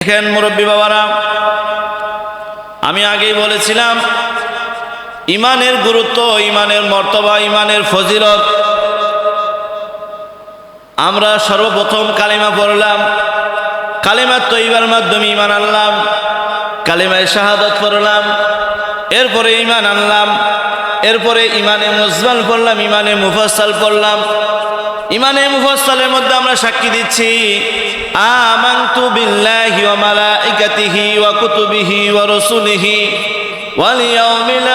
দেখেন মুরব্বী বাবারা, আমি আগেই বলেছিলাম ইমানের গুরুত্ব, ইমানের মর্তবা, ইমানের ফজিলত। আমরা সর্বপ্রথম কালিমা পড়লাম, কালিমা তৈবার মাধ্যমে ইমান আনলাম, কালিমায় শাহাদাত পড়লাম, এরপরে ইমান আনলাম, এরপরে ইমানে মুজমাল পড়লাম, ইমানে মুফাসসাল পড়লাম। ইমানে মুফাসসালের মধ্যে আমরা সাক্ষী দিচ্ছি আমানতু বিল্লাহি ওয়া মালাইকাতিহি ওয়া কুতুবিহি ওয়া রাসূলিহি ওয়াল ইয়াউমিল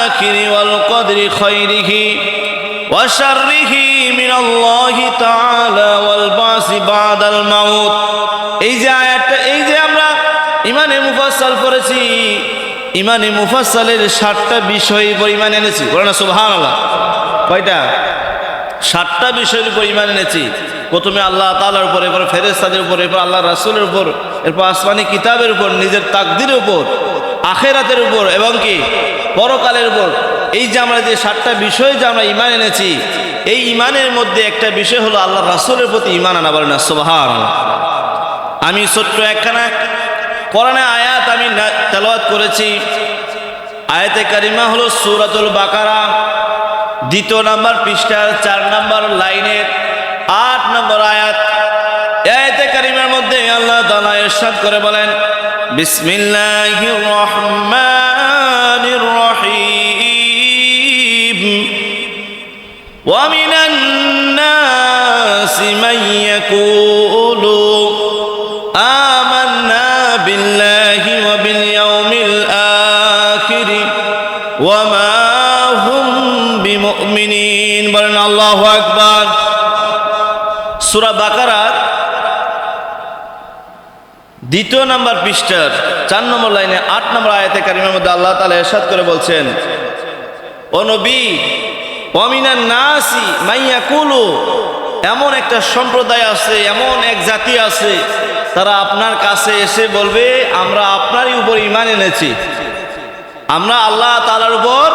আখির ওয়াল কদরি খায়রিহি ওয়া শাররিহি মিনাল্লাহি তাআলা ওয়াল বাসি বাদাল মাউত। এই যে আয়াতটা, এই যে আমরা ইমানে মুফাসসাল পড়েছি, ইমানে মুফাসসালের 7টা বিষয় উপর ঈমান এনেছি। বলেন না সুবহানাল্লাহ। কয়টা? 7টা বিষয়ের উপর ঈমান এনেছি। প্রথমে আল্লাহ তাআলার উপর, এরপর ফেরেশতাদের উপর, এরপর আল্লাহ রাসূলের উপর, এরপর আসমানি কিতাবের উপর, নিজের তাকদীরের উপর, আখিরাতের উপর এবং কি পরকালের উপর। এই যে আমরা যে 7টা বিষয় যে আমরা ঈমান এনেছি, এই ঈমানের মধ্যে একটা বিষয় হলো আল্লাহ রাসূলের প্রতি ঈমান আনা। বলেন না সুবহানাল্লাহ। আমি ছোট্ট একখানা কোরআনের আয়াত আমি তেলাওয়াত করেছি। আয়াতে কারিমা হলো সূরাতুল বাকারা 2 নম্বর পৃষ্ঠার 4 নম্বর লাইনের 8 নম্বর আয়াত। আয়াতে কারিমার মধ্যে আল্লাহ তাআলা ইরশাদ করে বলেন, বিসমিল্লাহির রহমানির রহিম ওয়া মিনান নাসি মান ইয়াকুলু আমান্না বিল্লাহি ওয়া বিল ইয়াউমিল আখির ওয়া মা হুম বিমুমিনিন। বলেন আল্লাহু আকবার। সূরা বাকারার 2 নম্বর পৃষ্ঠার 4 নম্বর লাইনে 8 নম্বর আয়াতে কারিমার মধ্যে আল্লাহ তাআলা ইরশাদ করে বলছেন, ও নবী, ওয়া মিনান নাসি মান ইয়াকুলু, এমন একটা সম্প্রদায় আছে, এমন এক জাতি আছে, তারা আপনার কাছে এসে বলবে আমরা আপনারই উপর ঈমান এনেছি, আমরা আল্লাহ তাআলার উপর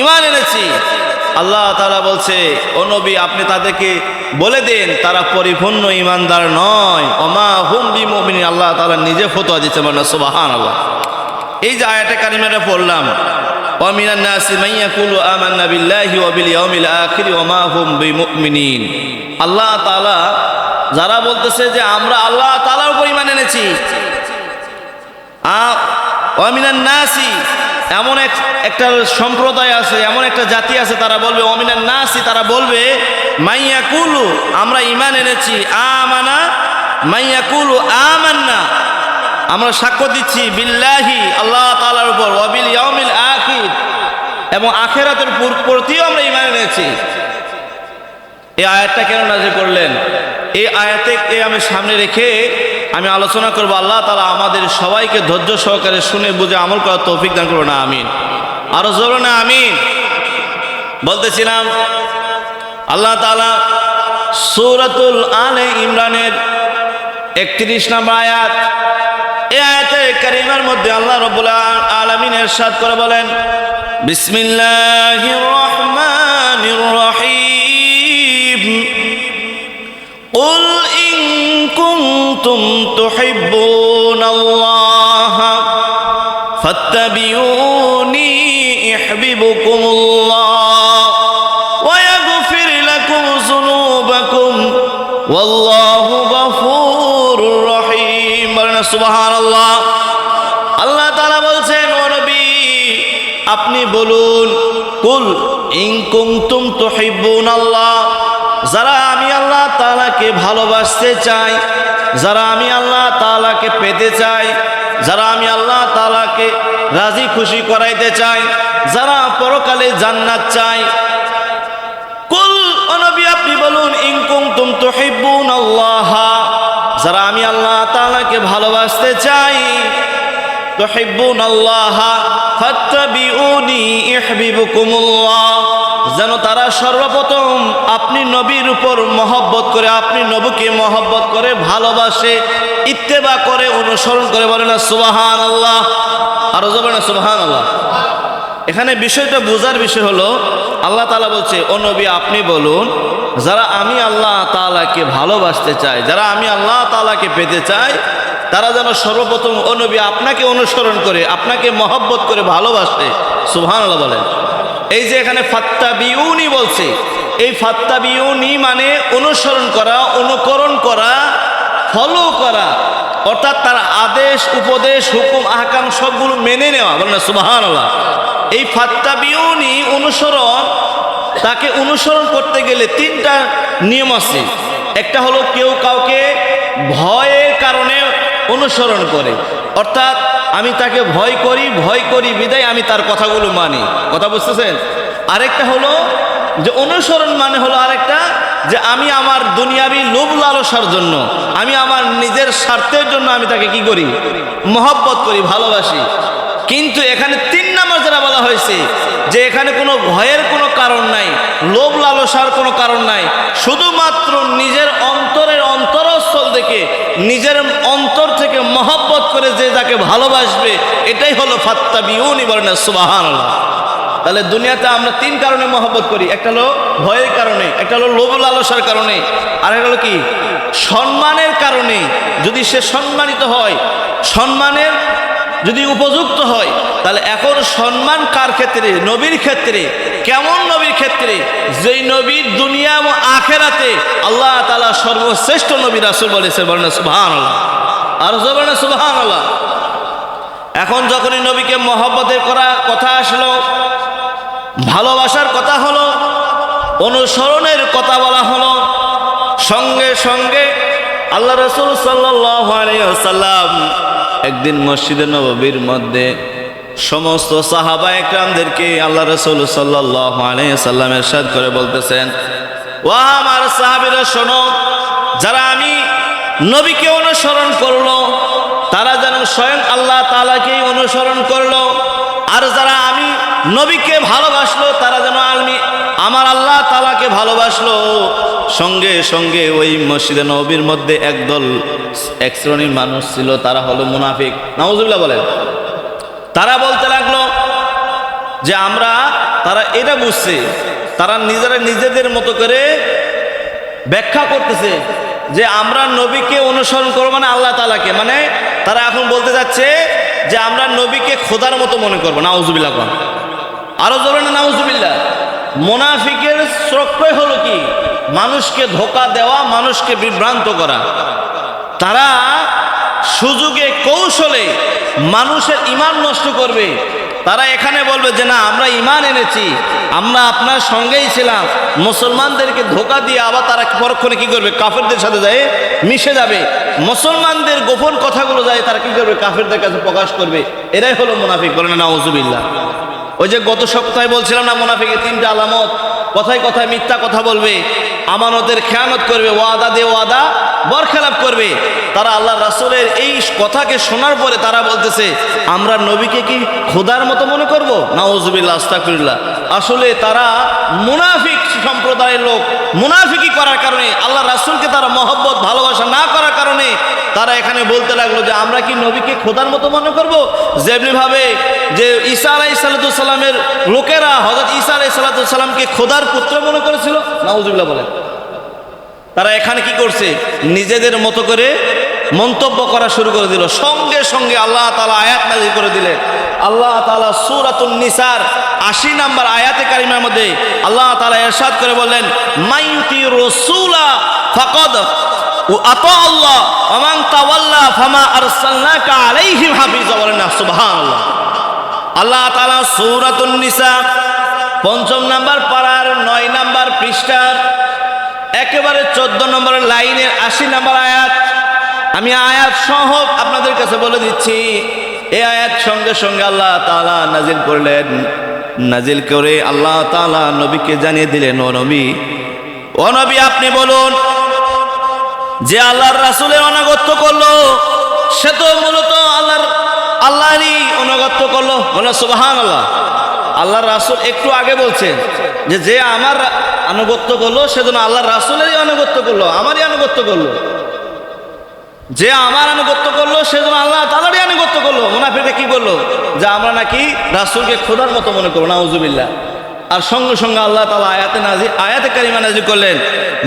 ঈমান এনেছি। আল্লাহ তাআলা বলছে, ও নবী, আপনি তাদেরকে বলে দেন তারা পরিপূর্ণ ঈমানদার নয়। ওমা হুম বিমুমিনিন। আল্লাহ তাআলা নিজে ফতোয়া দিচ্ছে। মানে সুবহানাল্লাহ। এই যে আয়াতে কারিমাটা পড়লাম, ওয়া মিনান নাসি মান ইয়াকুলু আমান্না বিল্লাহি ওয়া বিল ইয়াউমিল আখির ওয়া মা হুম বিমুমিনিন। আল্লাহ তাআলা যারা বলতেছে যে আমরা আল্লাহ তাআলার উপর ঈমান এনেছি, ওয়া মিনান নাসি, এমন একটা সম্প্রদায় আছে, এমন একটা জাতি আছে, তারা বলবে ওয়া মিনান নাসি, তারা বলবে মান ইয়াকুলু, আমরা ঈমান এনেছি, আমানা মান ইয়াকুলু আমান্না, আমরা সাক্ষ্য দিচ্ছি বিল্লাহি, আল্লাহ তাআলার উপর, ওয়া বিল ইয়াউমিল আখির, এবং আখিরাতের প্রতিও আমরা ঈমান এনেছি। এই আয়াতটা কেন নাযিল করলেন? এই আয়াতে আমি সামনে রেখে আমি আলোচনা করব। আল্লাহ তাআলা আমাদের সবাইকে ধৈর্য সহকারে শুনে বুঝে আমল করার তৌফিক দান করুন। আমিন। আরো জোরে না আমিন। বলতেছিলাম আল্লাহ তাআলা সূরাতুল আলে ইমরানের 31 নম্বর আয়াত, এই আয়াতে কারিমার মধ্যে আল্লাহ রাব্বুল আলামিন ইরশাদ করে বলেন, বিসমিল্লাহির রহমানির রহিম কুল ইন কুনতুম তুহিব্বুনাল্লাহ ফাত্তাবিউনি ইউহিব্বুকুমুল্লাহ ওয়া ইয়াগফির লাকুম যুনুবাকুম ওয়াল্লাহু গফুরুর রহিম। বলেন সুবহানাল্লাহ। আল্লাহ তাআলা বলছেন, ও নবী, আপনি বলুন, কুল ইন কুনতুম তুহিব্বুনাল্লাহ, যারা আমি আল্লাহ তাআলাকে ভালোবাসতে চাই, যারা আমি আল্লাহ তাআলাকে পেতে চাই, যারা আমি আল্লাহ তাআলাকে রাজি খুশি করাইতে চাই, যারা পরকালে জান্নাত চাই, কুল, ও নবী, আপনি বলুন, ইন কুনতুম তুহিব্বুনাল্লাহ, যারা আমি আল্লাহ তাআলাকে ভালোবাসতে চাই, তুহিব্বুনাল্লাহ ফাত্তাবিউনি ইউহিব্বুকুমুল্লাহ, যেন তারা সর্বপ্রথম আপনি নবীর উপর মহব্বত করে, আপনি নবীকে মহব্বত করে, ভালোবাসে, ইত্তেবা করে, অনুসরণ করে। বলেন না সুবহানাল্লাহ। আর জোরে না সুবহানাল্লাহ। এখানে বিষয়টা বোঝার বিষয় হলো, আল্লাহ তাআলা বলছে, ও নবী, আপনি বলুন, যারা আমি আল্লাহ তাআলাকে ভালোবাসতে চাই, যারা আমি আল্লাহ তাআলাকে পেতে চাই, তারা যেন সর্বপ্রথম ও নবী আপনাকে অনুসরণ করে, আপনাকে মহব্বত করে ভালোবাসে। সুবহানাল্লাহ বলেন। এই যে এখানে ফাত্তাবিউনি বলছে, এই ফাত্তাবিউনি মানে অনুসরণ করা, অনুকরণ করা, ফলো করা, অর্থাৎ তার আদেশ, উপদেশ, হুকুম, আহকাম সবগুলো মেনে নেওয়া। বলেন সুবহানাল্লাহ। এই ফাত্তাবিউনি অনুসরণ, তাকে অনুসরণ করতে গেলে তিনটা নিয়ম আছে। একটা হলো কেউ কাউকে ভয়ের কারণে অনুসরণ করে, অর্থাৎ আমি তাকে ভয় করি বিদায় আমি তার কথাগুলো মানি। কথা বুঝতেছেন? আরেকটা হলো যে অনুসরণ মানে হলো আরেকটা, যে আমি আমার দুনিয়াবি লোভ লালসার জন্য, আমি আমার নিজের স্বার্থের জন্য আমি তাকে কি করি? মহব্বত করি, ভালোবাসি। কিন্তু এখানে 3 নাম্বার যেটা বলা হয়েছে, যে এখানে কোনো ভয়ের কোনো কারণ নাই, লোভ লালসার কোনো কারণ নাই, শুধুমাত্র নিজের অন্তরের অন্তরস্থল থেকে, নিজের অন্তর থেকে মহব্বত করে যে যাকে ভালোবাসবে, এটাই হলো ফাত্তাবিউনি। বলেন সুবহানাল্লাহ। তাহলে দুনিয়াতে আমরা 3 কারণে মহব্বত করি। একটা হলো ভয়ের কারণে, একটা হলো লোভ লালসার কারণে, আর একটা হলো কি? সম্মানের কারণে। যদি সে সম্মানিত হয়, সম্মানের যদি উপযুক্ত হয়, তাহলে এখন সম্মান কার ক্ষেত্রে? নবীর ক্ষেত্রে। কেমন নবীর ক্ষেত্রে? যেই নবীর দুনিয়া ও আখেরাতে আল্লাহ তাআলা সর্বশ্রেষ্ঠ নবী রাসূল বলেছে। বলেন সুবহানাল্লাহ। আর বলেন সুবহানাল্লাহ। এখন যখনই নবীকে মহব্বতের করা কথা আসলো, ভালোবাসার কথা হলো, অনুসরণের কথা বলা হলো, সঙ্গে সঙ্গে আল্লাহ রাসূল সাল্লাল্লাহু আলাইহি ওয়াসাল্লাম একদিন মসজিদে নববীর মধ্যে সমস্ত সাহাবায়ে কেরামদেরকে আল্লাহ রাসূল সাল্লাল্লাহু আলাইহি ওয়াসাল্লাম ইরশাদ করে বলতেছেন, ও আমার সাহাবীরা শোনো, যারা আমি নবীকে অনুসরণ করলো তারা যেন স্বয়ং আল্লাহ তাআলাকেই অনুসরণ করলো, আর যারা আমি নবীকে ভালোবাসলো তারা যেন আমার আল্লাহ তাআলাকে ভালোবাসলো। সঙ্গে সঙ্গে ওই মসজিদে নববীর মধ্যে এক শ্রেণীর মানুষ ছিল, তারা হলো মুনাফিক। নাউজুবিল্লাহ বলেন। তারা বলতে লাগলো যে তারা এটা বুঝছে, তারা নিজেরা নিজেদের মতো করে ব্যাখ্যা করতেছে যে আমরা নবীকে অনুসরণ করবো মানে আল্লাহ তাআলাকে, মানে তারা এখন বলতে যাচ্ছে যে আমরা নবীকে খোদার মতো মনে করবো। নাউজুবিল্লাহ। আরো জোরে না নাউজুবিল্লাহ। মুনাফিকের চক্রই হলো কি? মানুষকে ধোঁকা দেওয়া, মানুষকে বিভ্রান্ত করা। তারা সুযোগে কৌশলে মানুষের ঈমান নষ্ট করবে। তারা এখানে বলবে যে না, আমরা ঈমান এনেছি, আমরা আপনার সঙ্গেই ছিলাম, মুসলমানদেরকে ধোঁকা দিয়ে আবার তারা পরক্ষণে কি করবে? কাফেরদের সাথে যায় মিশে যাবে। মুসলমানদের গোপন কথাগুলো যায় তারা কি করবে? কাফেরদের কাছে প্রকাশ করবে। এরাই হলো মুনাফিক। বলেন নাউজুবিল্লাহ। ওই যে গত সপ্তাহে বলছিলাম না, মুনাফিকের 3টা আলামত। কথায় কথায় মিথ্যা কথা বলবে, আমানতের খেয়ানত করবে, ওয়াদা দিয়ে ওয়াদা বরখেলাপ করবে। তারা আল্লাহ রাসূলের এই কথাকে শোনার পরে তারা বলতেছে আমরা নবীকে কি খোদার মতো মনে করব? নাউজুবিল্লাহ, আস্তাগফিরুল্লাহ। আসলে তারা মুনাফিক সম্প্রদায়ের লোক। মুনাফিকি করার কারণে, আল্লাহ রাসূলকে তারা মহব্বত ভালোবাসা না করার কারণে তারা এখানে বলতে লাগলো যে আমরা কি নবীকে খোদার মতো মনে করব? যেমনি ভাবে যে ঈসা আলাইহিস সালামের লোকেরা হযরত ঈসা আলাইহিস সালামকে খোদার পুত্র মনে করেছিল। নাউজুবিল্লাহ বলেন। তারা এখানে কি করছে? নিজেদের মতো করে মন্তব্য করা শুরু করে দিল। সঙ্গে সঙ্গে আল্লাহ তাআলা আয়াত নাযিল করে দিলেন। আল্লাহ তাআলা সূরাতুন নিসার 80 নম্বর আয়াতে কারিমার মধ্যে আল্লাহ তাআলা ইরশাদ করে বললেন, মাইয়ুতি রাসূলা ফাকাদ আতা আল্লাহ ওয়া মান তাওয়াল্লা ফামা আরসালনাকা আলাইহিম হাফিজা। বলেন সুবহানাল্লাহ। আল্লাহ তাআলা সূরাতুন নিসা 5 নম্বর পারার 9 নম্বর পৃষ্ঠার একেবারে 14 নম্বর লাইনের 80 নম্বর আয়াত, আমি আয়াত সহ আপনাদের কাছে বলে দিচ্ছি। এই আয়াত সঙ্গে সঙ্গে আল্লাহ তাআলা নাজিল করলেন। নাজিল করে আল্লাহ তাআলা নবীকে জানিয়ে দিলেন, ও নবী আপনি বলুন, যে আল্লাহর রাসূলের আনুগত্য করলো সে তো মূলত আল্লাহরই আনুগত্য করলো। বলে সুবহানাল্লাহ। আল্লাহর রাসূল একটু আগে বলছেন যে আমার আনুগত্য করলো সেজন্য আল্লাহর রাসূলেরই আনুগত্য করলো, আমারই আনুগত্য করলো। যে আমার আনুগত্য করলো সেজন্য আল্লাহ তাআলারই আনুগত্য করলো। মুনাফিকরা কি বললো? যে আমরা নাকি রাসূলকে খোদার মতো মনে করবো। নাউজুবিল্লাহ। আর সঙ্গে সঙ্গে আল্লাহ তাআলা আয়াতে কারিমা নাযিল করলেন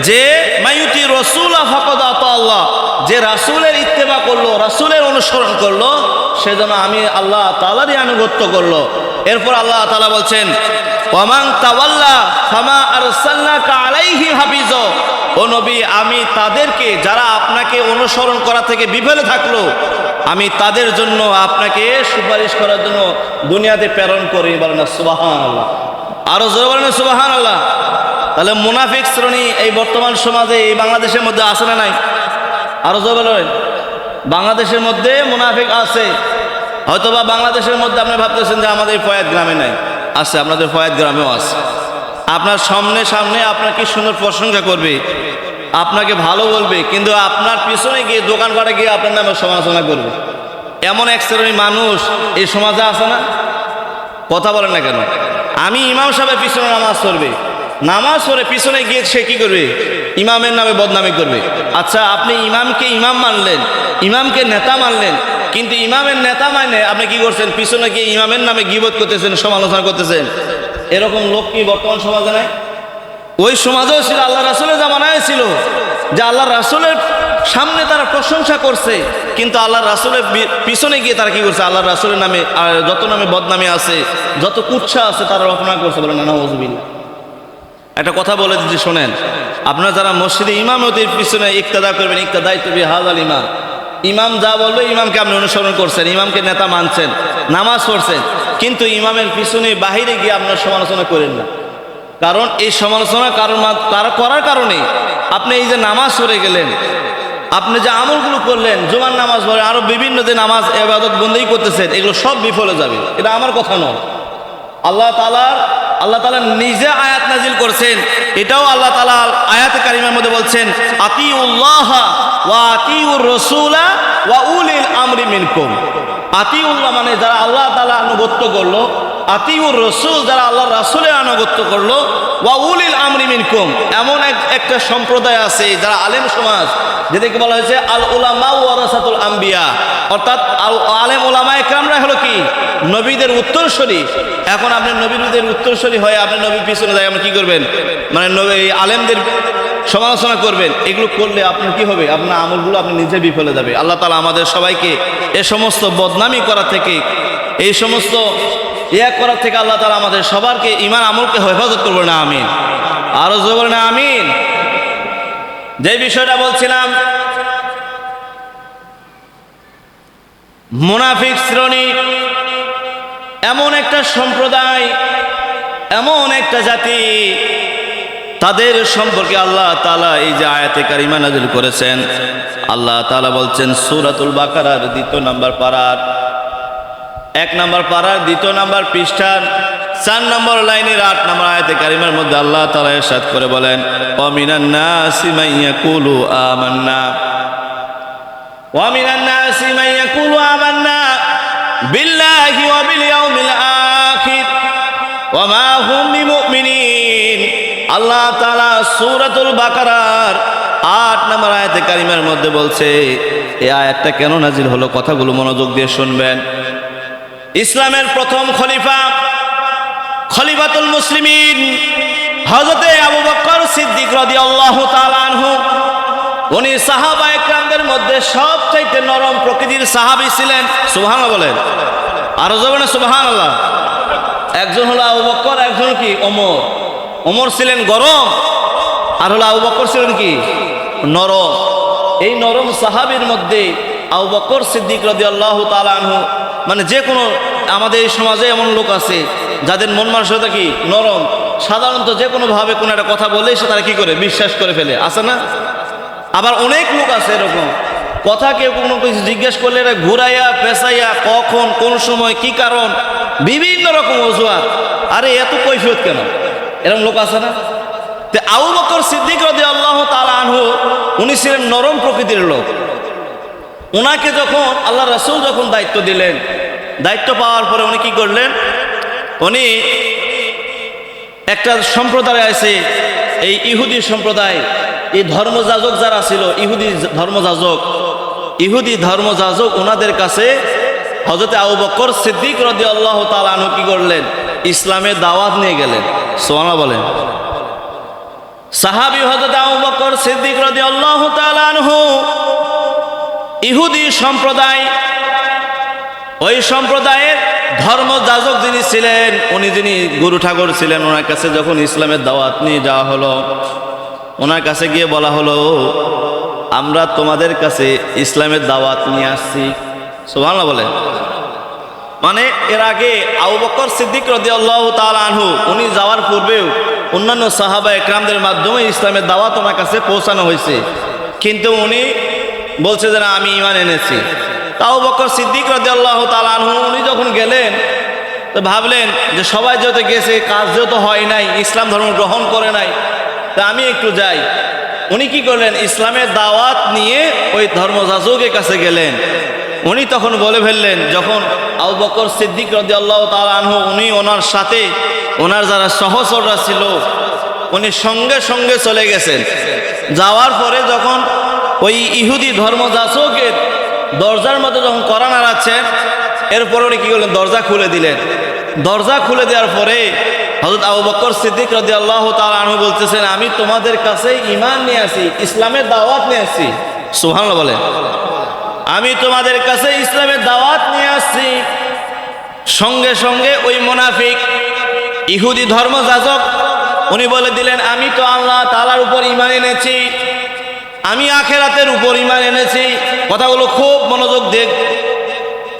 যে মাইয়ুতি রাসূলা ফাকাদ আতা আল্লাহ, যে রাসূলের ইত্তেবা করলো, রাসূলের অনুসরণ করলো, সেজন্য আমি আল্লাহ তাআলারই আনুগত্য করলো। এরপর আল্লাহ তাআলা বলছেন ওয়ামান তাওয়াল্লা ফামা আরসালনাকা আলাইহি হাফিজ, ও নবী আমি তাদেরকে যারা আপনাকে অনুসরণ করা থেকে বিফলে থাকলো, আমি তাদের জন্য আপনাকে সুপারিশ করার জন্য দুনিয়াতে প্রেরণ করি। বলেন সুবহানাল্লাহ, আরো জোরে বলেন সুবহানাল্লাহ। তাহলে মুনাফিক শ্রেণী এই বর্তমান সমাজে এই বাংলাদেশের মধ্যে আছে না নাই? আরো জোরে বলেন। বাংলাদেশের মধ্যে মুনাফিক আছে। হয়তোবা বাংলাদেশের মধ্যে আপনি ভাবতেছেন যে আমাদের ফয়াদ গ্রামে নাই, আছে, আপনাদের ফয়াদ গ্রামেও আছে। আপনার সামনে সামনে আপনার কি সুন্দর প্রশংসা করবে, আপনাকে ভালো বলবে, কিন্তু আপনার পিছনে গিয়ে দোকানপাটে গিয়ে আপনার নামে সমালোচনা করবে। এমন এক শ্রেণীর মানুষ এই সমাজে আছে না? কথা বলেন না কেন? আমি ইমাম সাহেবের পিছনে নামাজ পড়বে, নামাজ পড়ে পিছনে গিয়ে সে কি করবে? ইমামের নামে বদনামি করবে। আচ্ছা, আপনি ইমামকে ইমাম মানলেন, ইমামকে নেতা মানলেন, কিন্তু ইমামের নেতা মানে আপনি কি করছেন? পিছনে গিয়ে ইমামের নামে গীবত করতেছেন, সমালোচনা করতেছেন। এরকম লোক কি বর্তমান সমাজে নাই? ওই সমাজেও ছিল, আল্লাহ রাসূলের জামানায় ছিল, যে আল্লাহ রাসূলের সামনে তারা প্রশংসা করছে, কিন্তু আল্লাহ রাসূলের পিছনে গিয়ে তারা কি করছে? আল্লাহ রাসূলের নামে যত নামে বদনামি আছে, যত কুৎসা আছে, তারা রচনা করছে। বলেন নাউযুবিল্লাহ। একটা কথা বলে দিচ্ছি শোনেন, আপনারা যারা মসজিদে ইমামতির পিছনে ইক্তেদা করবেন, ইক্তেদাইতু বিহাযাল ইমাম, ইমাম যা বলবে ইমামকে আপনি অনুসরণ করছেন, ইমামকে নেতা মানছেন, নামাজ পড়ছেন, কিন্তু ইমামের পিছনে বাহিরে গিয়ে আপনার সমালোচনা করেন না। কারণ এই সমালোচনা করার কারণে আপনি এই যে নামাজ পড়ে গেলেন, আপনি যে আমলগুলো করলেন, জুমার নামাজ পড়ে আরো বিভিন্ন যে নামাজ ইবাদত বন্দেগী করতেছেন, এগুলো সব বিফলে যাবে। এটা আমার কথা নয়, আল্লাহ তাআলা নিজে আয়াত নাজিল করছেন। এটাও আল্লাহ তাআলা আয়াতে কারিমার মধ্যে বলছেন আতিউল্লাহ ওয়া আতিউর রাসূলা ওয়া উলিল আমরি মিনকুম। আতিউল্লাহ মানে যারা আল্লাহ তাআলা আনুগত্য করলো, আতিউর রাসূল যারা আল্লাহর রাসূলের আনুগত্য করলো, ওয়া উলিল আমরি মিনকুম এমন একটা সম্প্রদায় আছে যারা আলেম সমাজ, যেটাকে বলা হয়েছে আল উলামা ওয়ারাসাতুল আম্বিয়া, অর্থাৎ আলেম ওলামায়ে কেরামরা হলো কি? নবীদের উত্তরসূরি। এখন আপনি নবীদের উত্তরসূরি হয়ে আপনি নবীর পিছনে যাই আপনি কি করবেন? মানে আলেমদের সমালোচনা করবেন। এগুলো করলে আপনার কি হবে? আপনার আমলগুলো আপনি নিজে বিফলে যাবে। আল্লাহ তাআলা আমাদের সবাইকে এ সমস্ত বদনামি করা থেকে, এই সমস্ত করা থেকে আল্লাহ তাআলা আমাদের সবারকে ঈমান আমলকে হেফাজত করবে না, আমিন। আরো জোরে বলেন আমিন। যে বিষয়টা বলছিলাম, মুনাফিক শ্রেণী এমন একটা সম্প্রদায়, এমন একটা জাতি, তাদের সম্পর্কে আল্লাহ তাআলা এই যে আয়াতে কারিমা নাযিল করেছেন, আল্লাহ তাআলা বলছেন সূরাতুল বাকারার 2 নম্বর পারার 1 নম্বর পারার 2 নম্বর পৃষ্ঠার 4 নম্বর লাইনের 8 নম্বর আয়াতে কারিমার মধ্যে আল্লাহ তাআলা ইরশাদ করে বলেন ওয়া মিনান নাসি মান ইয়াকুলু আমান্না ওয়া মিনান নাসি মান ইয়াকুলু আমান্না বিল্লাহি ওয়া বিল ইয়াউমিল আখির ওয়া মা হুম বিমুমিনিন। আল্লাহ তাআলা সূরাতুল বাকারার 8 নম্বর আয়াতে কারিমার মধ্যে বলছে, এই আয়াতটা কেন নাজিল হলো, কথাগুলো মনোযোগ দিয়ে শুনবেন। ইসলামের প্রথম খলিফাতুল মুসলিমিন হযরতে আবু বকর সিদ্দিক রাদিয়াল্লাহু তাআলা আনহু, উনি সাহাবায়ে কেরামদের মধ্যে সবচাইতে নরম প্রকৃতির সাহাবী ছিলেন। সুবহানাল্লাহ বলেন, আর জবানে সুবহানাল্লাহ। একজন হলো আবু বকর, একজন কি ওমর। ওমর ছিলেন গরম, আর হলো আবু বকর ছিলেন কি নরম। এই নরম সাহাবীর মধ্যে আবু বকর সিদ্দিক রাদিয়াল্লাহু তাআলা আনহু, মানে যে কোনো আমাদের এই সমাজে এমন লোক আছে যাদের মন মানসিকতা কি নরম, সাধারণত যে কোনো ভাবে কোনো একটা কথা বলে সে তারা কি করে বিশ্বাস করে ফেলে, আছে না? আবার অনেক লোক আছে এরকম, কথা কেউ কোনো কিছু জিজ্ঞেস করলে এটা ঘুরাইয়া পেঁচাইয়া কখন কোন সময় কি কারণ বিভিন্ন রকম অজুহাত, আরে এত কৈফিয়ত কেন, এরকম লোক আছে না? তো আবু বকর সিদ্দিক রাদিয়াল্লাহু তাআলা আনহু উনি ছিলেন নরম প্রকৃতির লোক। ওনাকে যখন আল্লাহ রাসূল যখন দায়িত্ব দিলেন, দায়িত্ব পাওয়ার পরে উনি কি করলেন, উনি একটা সম্প্রদায় আছে, এই ইহুদি সম্প্রদায়, এই ধর্মযাজক যারা ছিল, ইহুদি ধর্মযাজক, ওনাদের কাছে হযরত আবু বকর সিদ্দিক রাদিয়াল্লাহু তাআলা আনহু কি করলেন, ইসলামের দাওয়াত নিয়ে গেলেন। সুবহানাল্লাহ বলেন। সাহাবী হযরত আবু বকর সিদ্দিক রাদিয়াল্লাহু তাআলা আনহু ইহুদি সম্প্রদায়, ওই সম্প্রদায়ের ধর্মযাজক যিনি ছিলেন, যিনি গুরু ঠাকুর ছিলেন, ওনার কাছে যখন ইসলামের দাওয়াত নিয়ে যাওয়া হলো, ওনার কাছে গিয়ে বলা হলো, আমরা তোমাদের কাছে ইসলামের দাওয়াত নিয়ে আসছি। সুবহানাল্লাহ বলেন। মানে এর আগে আবু বকর সিদ্দিক রাদিয়াল্লাহু তাআলা আনহু উনি যাওয়ার পূর্বেও অন্যান্য সাহাবা একরামদের মাধ্যমে ইসলামের দাওয়াত ওনার কাছে পৌঁছানো হয়েছে, কিন্তু উনি বলছে যে না, আমি ঈমান এনেছি। আবু বকর সিদ্দিক রাদিয়াল্লাহু তাআলা আনহু উনি যখন গেলেন তো ভাবলেন যে সবাই যেহেতু গেছে, কাজ যেহেতু হয় নাই, ইসলাম ধর্ম গ্রহণ করে নাই, তা আমি একটু যাই। উনি কি করলেন, ইসলামের দাওয়াত নিয়ে ওই ধর্মযাজকের কাছে গেলেন। উনি তখন বলে ফেললেন, যখন আবু বকর সিদ্দিক রাদিয়াল্লাহু তাআলা আনহু উনি ওনার সাথে ওনার যারা সহচররা ছিল উনি সঙ্গে সঙ্গে চলে গেছেন। যাওয়ার পরে যখন ওই ইহুদি ধর্মযাজকের দরজার মধ্যে যখন কড়া নাড়াচ্ছেন, এরপরে উনি কি করলেন, দরজা খুলে দিলেন। দরজা খুলে দেওয়ার পরে হযরত আবু বকর সিদ্দিক রাদিয়াল্লাহু তাআলা আনহু বলতেছেন, আমি তোমাদের কাছে ঈমান নিয়ে আসি, ইসলামের দাওয়াত নিয়ে আসি। সুবহানাল্লাহ বলেন। আমি তোমাদের কাছে ইসলামের দাওয়াত নিয়ে আসছি। সঙ্গে সঙ্গে ওই মুনাফিক ইহুদি ধর্মযাজক উনি বলে দিলেন, আমি তো আল্লাহ তাআলার উপর ঈমান এনেছি, আমি আখিরাতের উপর ঈমান এনেছি। কথাগুলো খুব মনোযোগ দিয়ে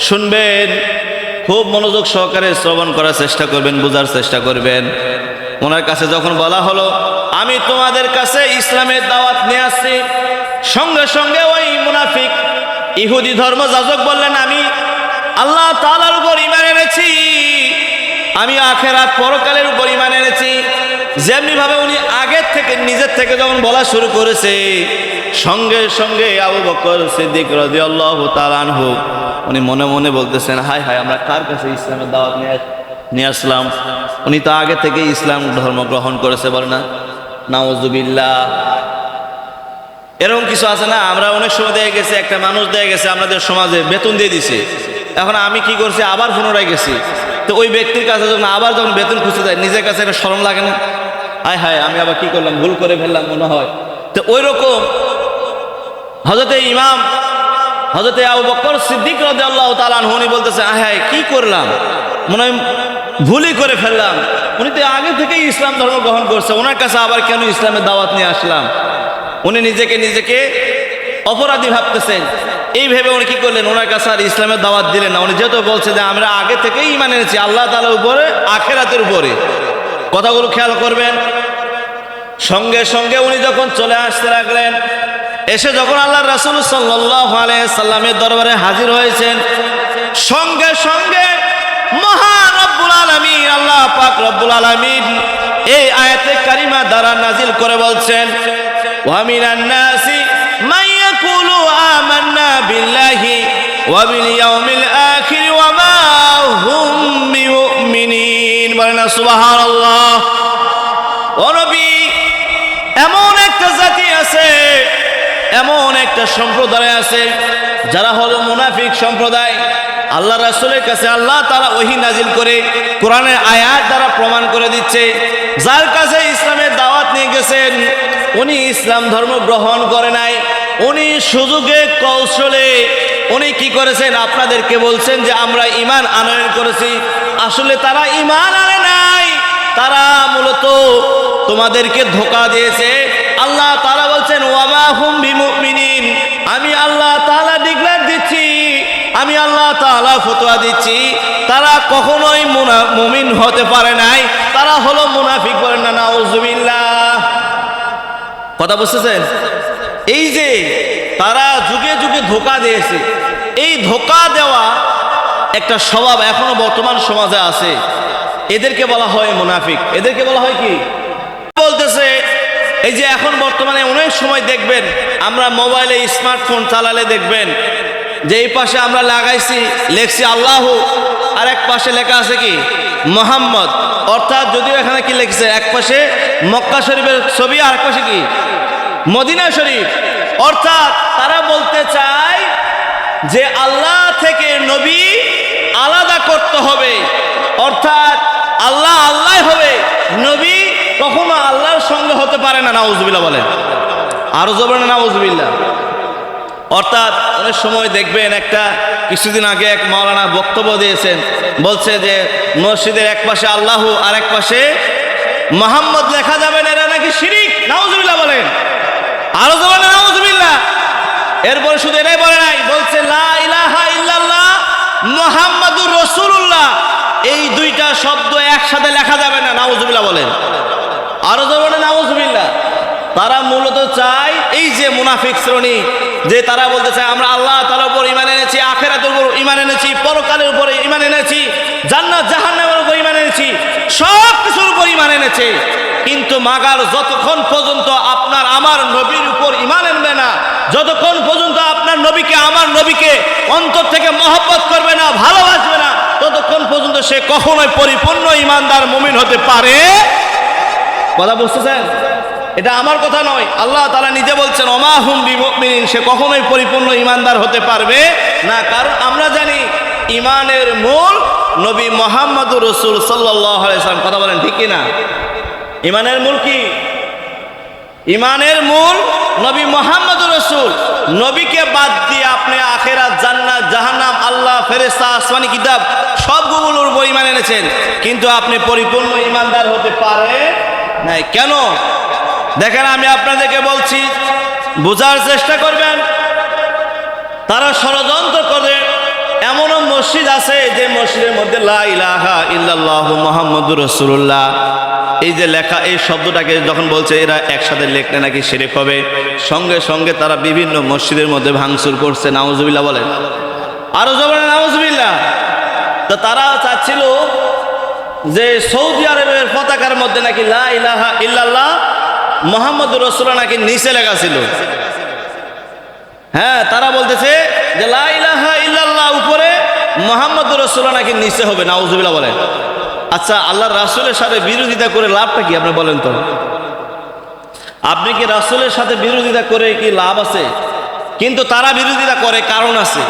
শুনবেন, খুব মনোযোগ সহকারে শ্রবণ করার চেষ্টা করবেন, বোঝার চেষ্টা করবেন। ওনার কাছে যখন বলা হলো, আমি তোমাদের কাছে ইসলামের দাওয়াত নিয়ে আসছি, সঙ্গে সঙ্গে ওই মুনাফিক ইহুদি ধর্মযাজক বললেন, আমি আল্লাহ তাআলার উপর ঈমান এনেছি, আমি আখিরাত পরকালের উপর ঈমান এনেছি। যেমনি ভাবে উনি আগের থেকে নিজের থেকে যখন বলা শুরু করেছে, সঙ্গে সঙ্গে আবু বকর সিদ্দিক রাদিয়াল্লাহু তাআলা আনহু উনি মনে মনে বলতেছেন, হায় হায়, আমরা কার কাছে ইসলামের দাওয়াত নিয়ে আসলাম? উনি তো আগে থেকে ইসলাম ধর্ম গ্রহণ করেছে, বলে না, নাউজুবিল্লাহ। এরকম কিছু আছে না, আমরা অনেক সময় দিয়ে গেছি, একটা মানুষ দিয়ে গেছে আমাদের সমাজে, বেতন দিয়ে দিছে। এখন আমি কি করছি, আবার পুনরায় গেছি, তো ওই ব্যক্তির কাছে যখন বেতন খুঁজতে যায়, নিজের কাছে একটা শরম লাগে না? হায় হায়, আমি আবার কি করলাম, ভুল করে ফেললাম মনে হয়। তো ওই রকম হযরতে আবু বকর সিদ্দিক রাদিয়াল্লাহু তাআলা আনহু উনি বলতেছে, হায় হায়, কি করলাম, মনে হয় ভুলই করে ফেললাম। উনি তো আগে থেকেই ইসলাম ধর্ম গ্রহণ করছে, ওনার কাছে আবার কেন ইসলামের দাওয়াত নিয়ে আসলাম? উনি নিজেকে অপরাধী ভাবতেছেন। এই ভেবে উনি কি করলেন, ওনার কাছে আর ইসলামের দাওয়াত দিলেন না। উনি যেহেতু বলছে যে আমরা আগে থেকেই ঈমান এনেছি আল্লাহ তাআলার উপরে, আখিরাতের উপরে। কথাগুলো খেয়াল করবেন। সঙ্গে সঙ্গে উনি যখন চলে আসতে লাগলেন, এসে যখন আল্লাহর রাসূল সাল্লাল্লাহু আলাইহি সাল্লামের দরবারে হাজির হয়েছেন, সঙ্গে সঙ্গে মহান রব্বুল আলামিন আল্লাহ পাক রব্বুল আলামিন এই আয়াতে কারিমা দ্বারা নাজিল করে বলছেন, ওয়া মিনান নাসি মান ইয়াকুলু আমান্না বিল্লাহি ওয়া বিল ইয়াউমিল আখির ওয়া মা হুম বিমুমিনিন। বলেন সুবহানাল্লাহ। ও নবী, এমন একটা জাতি আছে, এমন একটা সম্প্রদায় আছে যারা হলো মুনাফিক সম্প্রদায়। আল্লাহ রাসূলের কাছে আল্লাহ তাআলা ওহী নাজিল করে কোরআনের আয়াত দ্বারা প্রমাণ করে দিচ্ছে, যার কাছে ইসলামের দাওয়াত নিয়ে গেছেন উনি ইসলাম ধর্ম গ্রহণ করে নাই। উনি সুযোগে কৌশলে উনি কি করেছেন, আপনাদেরকে বলছেন যে আমরা ঈমান আনয়ন করেছি, আসলে তারা ঈমান আনে নাই, তারা মূলত তোমাদেরকে ধোঁকা দিয়েছে। আল্লাহ তাআলা বলছেন, ওয়া মা হুম বিমুমিনিন, আমি আল্লাহ তাআলা ডিক্লেয়ার দিচ্ছি, আমি আল্লাহ তাআলা ফতোয়া দিচ্ছি, তারা কখনোই মুমিন হতে পারে নাই, তারা হলো মুনাফিক। বলেন না নাউজুবিল্লাহ। কথা বুঝতেছেন? এই যে তারা যুগে যুগে ধোঁকা দিয়েছে, এই ধোঁকা দেওয়া একটা স্বভাব এখনো বর্তমান সমাজে আছে। এদেরকে বলা হয় মুনাফিক। এদেরকে বলা হয় কি বলতেছে, এই যে এখন বর্তমানে অনেক সময় দেখবেন আমরা মোবাইলে স্মার্টফোন চালালে দেখবেন যে এই পাশে আমরা লাগাইছি, লেখছি আল্লাহ, আর এক পাশে লেখা আছে কি মুহাম্মদ। অর্থাৎ যদিও এখানে কি লিখছে, এক পাশে মক্কা শরীফের ছবি আর এক পাশে কি মদিনা শরীফ। অর্থাৎ তারা বলতে চায় যে আল্লাহ থেকে নবী আলাদা করতে হবে। অর্থাৎ আল্লাহ আল্লাহ হবে, নবী কখনো আল্লাহর সঙ্গে হতে পারে না। নাউজুবিল্লাহ বলেন, আরো জোরে নাউজুবিল্লাহ। অর্থাৎ অনেক সময় দেখবেন, একটা কিছুদিন আগে এক মাওলানা বক্তব্য দিয়েছেন, বলছে যে মসজিদের এক পাশে আল্লাহ আর এক পাশে মুহাম্মদ লেখা যাবে না, এরা নাকি শিরিক। নাউজুবিল্লাহ বলেন, আরো জোরে নাউজুবিল্লাহ। এরপরে শুধু এটাই বলে নাই, বলছে লা ইলাহা ইল্লাল্লাহ মুহাম্মাদুর রাসূলুল্লাহ, এই দুইটা শব্দ একসাথে লেখা যাবে না। নাউজুবিল্লাহ বলেন, আরো জোরে নাউজুবিল্লাহ। তারা মূলত চায়, এই যে মুনাফিক শ্রেণী, যে তারা বলতে চায় আমরা আল্লাহ তাআলার উপর ঈমান এনেছি, আখিরাতের উপর ঈমান এনেছি, পরকালের উপরে ঈমান এনেছি, জান্নাত জাহান্নামের উপর ঈমান এনেছি, সব কিছুর উপর ঈমান এনেছে, কিন্তু মাগার যতক্ষণ পর্যন্ত আপনার আমার নবীর উপর ঈমান আনবে না, যতক্ষণ পর্যন্ত আপনার নবীকে আমার নবীকে অন্তর থেকে মহব্বত করবে না, ভালোবাসবে না, ততক্ষণ পর্যন্ত সে কখনোই পরিপূর্ণ ঈমানদার মুমিন হতে পারে। কথা বুঝতেছেন? এটা আমার কথা নয়, আল্লাহ তাআলা নিজে বলছেন ওমা হুম বিমুমিনিন, সে কখনোই পরিপূর্ণ ঈমানদার হতে পারবে না। কারণ আমরা জানি ঈমানের মূল নবী মুহাম্মদুর রাসূল সাল্লাল্লাহু আলাইহি ওয়াসাল্লাম। কথা বলেন ঠিক কি না? ঈমানের মূল কি? ঈমানের মূল নবী মুহাম্মদুর রাসূল। নবীকে বাদ দিয়ে আপনি আখিরাত, জান্নাত, জাহান্নাম, আল্লাহ, ফেরেশতা, আসমানি কিতাব সবগুলোর উপর ঈমান এনেছেন, কিন্তু আপনি পরিপূর্ণ ঈমানদার হতে পারেন নাই। কেন? দেখেন, আমি আপনাদেরকে বলছি, বোঝার চেষ্টা করবেন। তারা ষড়যন্ত্র করে, এমনও মসজিদ আছে যে মসজিদের মধ্যে লা ইলাহা ইল্লাল্লাহু মুহাম্মাদুর রাসূলুল্লাহ এই যে লেখা, এই শব্দটাকে যখন বলছে এরা একসাথে লেখলে নাকি শিরক হবে, সঙ্গে সঙ্গে তারা বিভিন্ন মসজিদের মধ্যে ভাঙচুর করছে। নাউজুবিল্লাহ বলেন, আরো জোরে নাউজুবিল্লাহ। তো তারা চাচ্ছিল যে সৌদি আরবের পতাকার মধ্যে নাকি লা ইলাহা ইল্লাল্লাহ মুহাম্মাদুর রাসূলুল্লাহ নাকি নিচে লেখা ছিল। হ্যাঁ, তারা বলতেছে যে লা ইলাহা ইল্লাল্লাহ উপরে, মুহাম্মাদুর রাসূলুল্লাহ নাকি নিচে হবে। নাউজুবিল্লাহ বলেন। আচ্ছা, আল্লাহর রাসূলের সাথে বিরোধিতা করে লাভটা কি আপনি বলেন তো? আপনি কি রাসূলের সাথে বিরোধিতা করে কি লাভ আছে? কিন্তু তারা বিরোধিতা করে, কারণ আছে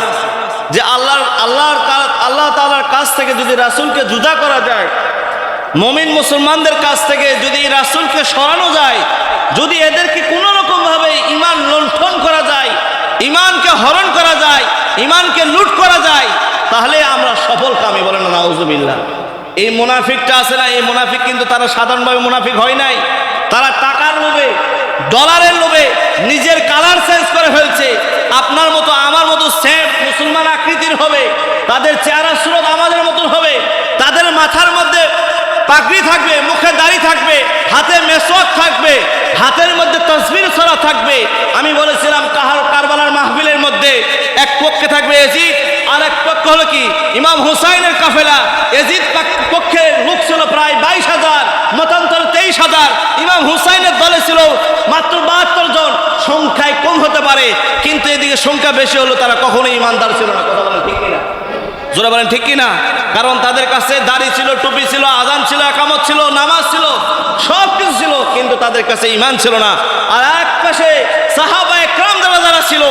যে আল্লাহ তাআলার কাছ থেকে যদি রাসূলকে জুদা করা যায়, মুমিন মুসলমানদের কাছ থেকে যদি রাসূলকে সরানো যায়, যদি এদেরকে কোনো রকম ভাবে ঈমান লুণ্ঠন করা যায়, ঈমানকে হরণ করা যায়, ঈমানকে লুট করা যায়, তাহলে আমরা সফল কামী। বলেন না নাউজুবিল্লাহ। এই মুনাফিকটা আছে না, এই মুনাফিক কিন্তু তারা সাধারণভাবে মুনাফিক হয় নাই। তারা টাকার লোভে, ডলারের লোভে নিজের কালার চেঞ্জ করে ফেলছে। আপনার মতো আমার মতো সেম মুসলমান আকৃতির হবে, তাদের চেহারা সুরত আমাদের মতন হবে, তাদের মাথার মধ্যে পাগড়ি থাকবে, মুখে দাড়ি থাকবে, হাতে মেসওয়াক থাকবে, হাতের মধ্যে তাসবিহ ছড়া থাকবে। আমি বলেছিলাম কারবালার মাহফিলের মধ্যে এক পক্ষে থাকবে এজিদ, আর এক পক্ষ হলো কি ইমাম হুসাইনের কাফেলা। এজিদ পক্ষের লোক ছিল প্রায় 22,000, মতান্তর 23,000। ইমাম হুসাইনের দলে ছিল মাত্র 72 জন। সংখ্যায় কম হতে পারে, কিন্তু এদিকে সংখ্যা বেশি হলো, তারা কখনোই ইমানদার ছিল না। কথা বলেন ঠিক কিনা? জোরে বলেন ঠিক কিনা? কারণ তাদের কাছে দাড়ি ছিল, টুপি ছিল, আযান ছিল, ইকামত ছিল, নামাজ ছিল, সব কিছু ছিল, কিন্তু তাদের কাছে ঈমান ছিল না। আর এক পাশে সাহাবায়ে কেরাম যারা ছিল,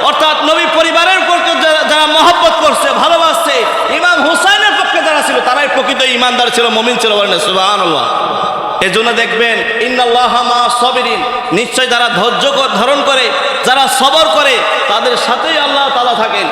অর্থাৎ নবী পরিবারের উপর যারা মহব্বত করছে, ভালোবাসছে, ইমাম হুসাইনের পক্ষে যারা ছিল, তারাই প্রকৃত ঈমানদার ছিল, মুমিন ছিল। বলেন সুবহানাল্লাহ। এজন্য দেখবেন ইন্নাল্লাহা মা সাবিরিন, নিশ্চয় যারা ধৈর্য ধারণ করে, যারা সবর করে, তাদের সাথেই আল্লাহ তাআলা থাকেন।